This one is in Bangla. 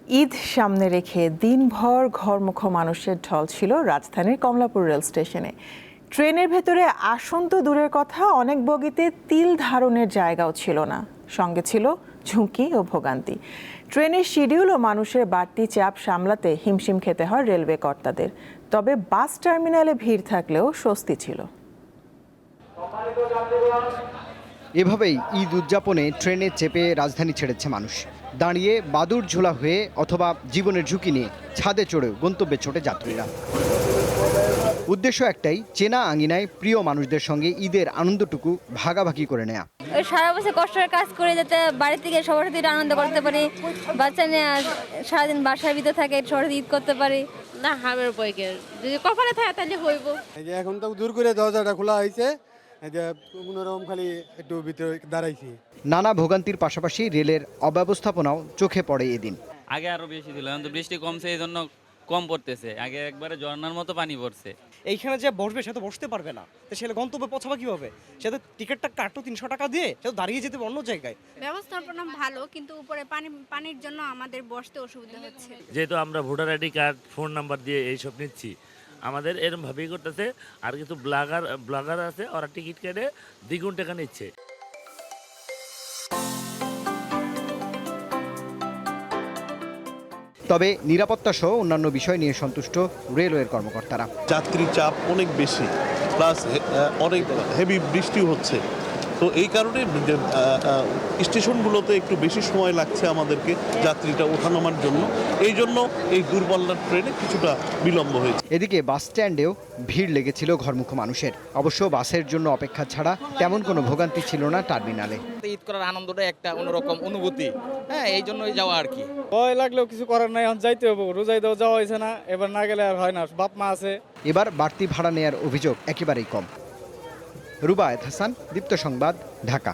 ঈদ সামনে রেখে দিনভর ঘরমুখো মানুষের ঢল ছিল রাজধানীর কমলাপুর রেল স্টেশনে। ট্রেনের ভেতরে আসন তো দূরের কথা, অনেক বগিতে তিল ধারণের জায়গাও ছিল না, সঙ্গে ছিল ঝুঁকি ও ভোগান্তি। ট্রেনের শিডিউল ও মানুষের বাড়তি চাপ সামলাতে হিমশিম খেতে হয় রেলওয়ে কর্তাদের। তবে বাস টার্মিনালে ভিড় থাকলেও স্বস্তি ছিল। এভাবেই ঈদ উদযাপনে ট্রেনে চেপে রাজধানী ছেড়েছে মানুষ। দাঁড়িয়ে বাদুর ঝোলা হয়ে অথবা জীবনের ঝুঁকি নিয়ে ছাদে চড়েও গন্তব্যে ছোটে যাত্রীরা। উদ্দেশ্য একটাই, চেনা আঙিনায় প্রিয় মানুষদের সঙ্গে ঈদের আনন্দটুকু ভাগাভাগি করে নেয়া। সারা বছর কষ্টের কাজ করে যাতে বাড়ি থেকে সবার সাথে আনন্দ করতে পারি, বাচ্চা নিয়ে সারাদিন বাসার ভিতরে থাকে, সবার ঈদ করতে পারি। না হামের বইকে যদি কপালে থাকে তাহলে হইব। এখন তো দূর করে দরজাটা খোলা হয়েছে, কোনোরকম খালি একটু ভিতরে দাঁড়াইছি। নানা ভোগান্তির পাশাপাশি রেলের অব্যবস্থাপনাও চোখে পড়ে এদিন। আগে আরো বেশি ছিল, এখন তো বৃষ্টি কমছে, এই জন্য কম পড়তেছে। আগে একবারে ঝর্ণার মতো পানি পড়ছে। এইখানে যে বসবে সে তো বসতে পারবে না, তো সে গন্তব্যে পৌঁছাবে কিভাবে? সে তো টিকিটটা কাটতো 300 টাকা দিয়ে, সে তো দাঁড়িয়ে যেতে অন্য জায়গায়। ব্যবস্থাপনা ভালো, কিন্তু উপরে পানির জন্য আমাদের বসতে অসুবিধা হচ্ছে। যেহেতু আমরা voter ID card, phone number দিয়ে এইসব নিচ্ছি, আমাদের এরকম ভাবেই করতেছে। আর কিছু ব্লগার আছে, ওরা টিকিট কেটে দ্বিগুণ টাকা নিচ্ছে। তবে নিরাপত্তা সহ অন্যান্য বিষয় নিয়ে সন্তুষ্ট রেলওয়ের কর্মকর্তারা। যাত্রী চাপ অনেক বেশি, প্লাস অনেক হেভি বৃষ্টিও হচ্ছে, তো এই কারণে স্টেশনগুলোতে একটু বেশি সময় লাগছে আমাদেরকে যাত্রীটা ওঠানামার জন্য। এই জন্য এই দূরপাল্লার ট্রেনে কিছুটা বিলম্ব হয়েছে। এদিকে বাস স্ট্যান্ডেও ভিড় লেগেছিল ঘরমুখো মানুষের। অবশ্য বাসের জন্য অপেক্ষা ছাড়া তেমন কোনো ভোগান্তি ছিল না টার্মিনালে। ঈদ করার আনন্দটা একটা অন্যরকম অনুভূতি, হ্যাঁ, এই জন্যই যাওয়া আর কি। ভয় লাগলেও কিছু করার নাই, এখন যাইতে হবে। রোজাই দেওয়া যাওয়া হয়েছে না, এবার না গেলে আর হয় না, বাপ মা আছে। এবার বাড়তি ভাড়া নেয়ার অভিযোগ একেবারেই কম। রুবায়েত হাসান, দীপ্ত সংবাদ, ঢাকা।